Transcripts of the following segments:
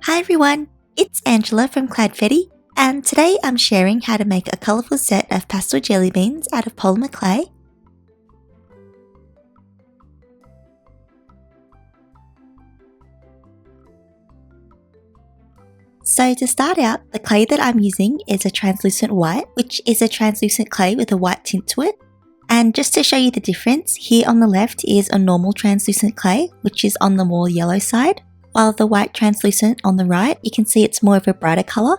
Hi everyone, it's Angela from Cloudfetti, and today I'm sharing how to make a colourful set of pastel jelly beans out of polymer clay. So to start out, the clay that I'm using is a translucent white, which is a translucent clay with a white tint to it. And just to show you the difference, here on the left is a normal translucent clay, which is on the more yellow side, while the white translucent on the right, you can see it's more of a brighter colour.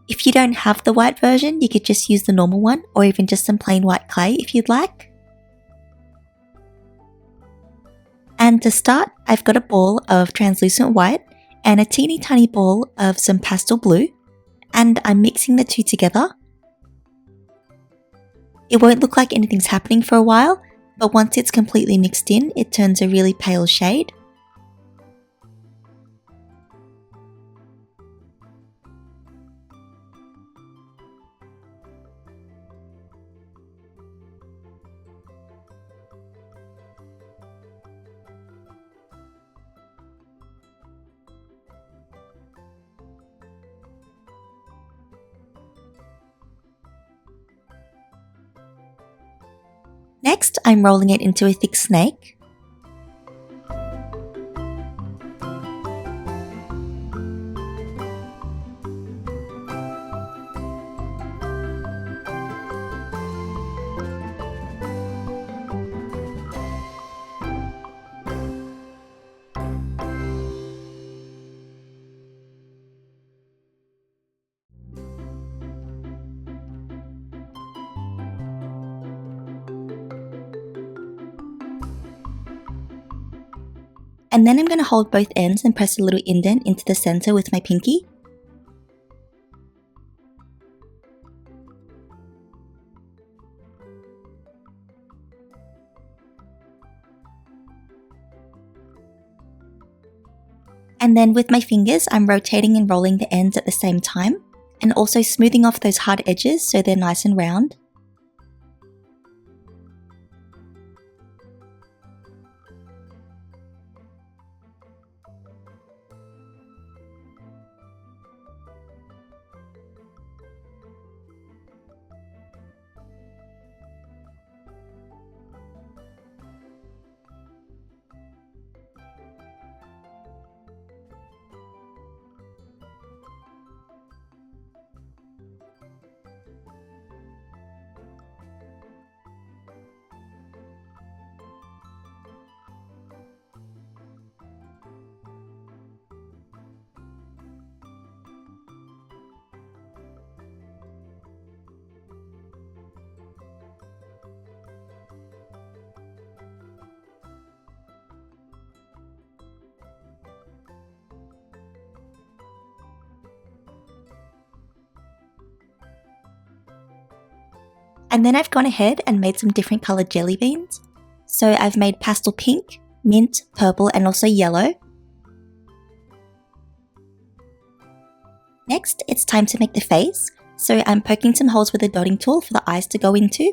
If you don't have the white version, you could just use the normal one, or even just some plain white clay if you'd like. And to start, I've got a ball of translucent white and a teeny tiny ball of some pastel blue, and I'm mixing the two together. It won't look like anything's happening for a while, but once it's completely mixed in, it turns a really pale shade. Next, I'm rolling it into a thick snake. And then I'm going to hold both ends and press a little indent into the center with my pinky. And then with my fingers, I'm rotating and rolling the ends at the same time, and also smoothing off those hard edges so they're nice and round. And then I've gone ahead and made some different coloured jelly beans. So I've made pastel pink, mint, purple, and also yellow. Next, it's time to make the face. So I'm poking some holes with a dotting tool for the eyes to go into.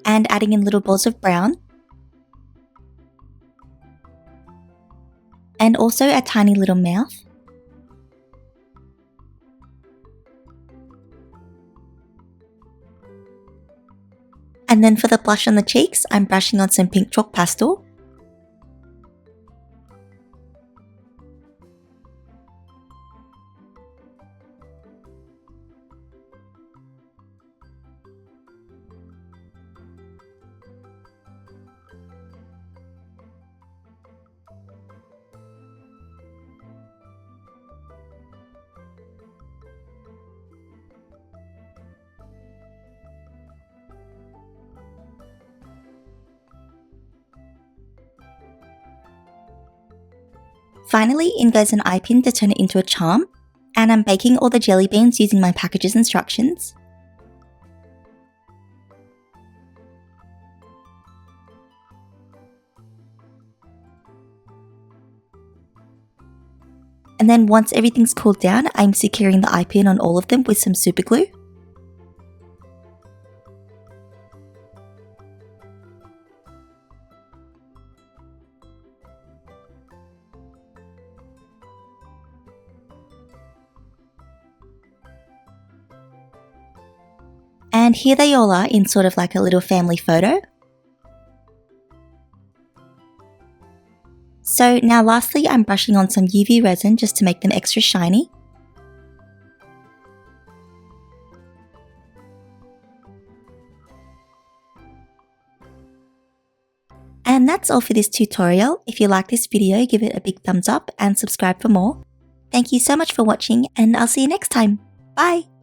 And adding in little balls of brown. And also a tiny little mouth. And then for the blush on the cheeks, I'm brushing on some pink chalk pastel. Finally, in goes an eye pin to turn it into a charm, and I'm baking all the jelly beans using my package's instructions. And then once everything's cooled down, I'm securing the eye pin on all of them with some super glue. And here they all are in sort of like a little family photo. So now lastly, I'm brushing on some UV resin just to make them extra shiny. And that's all for this tutorial. If you like this video, give it a big thumbs up and subscribe for more. Thank you so much for watching, and I'll see you next time. Bye!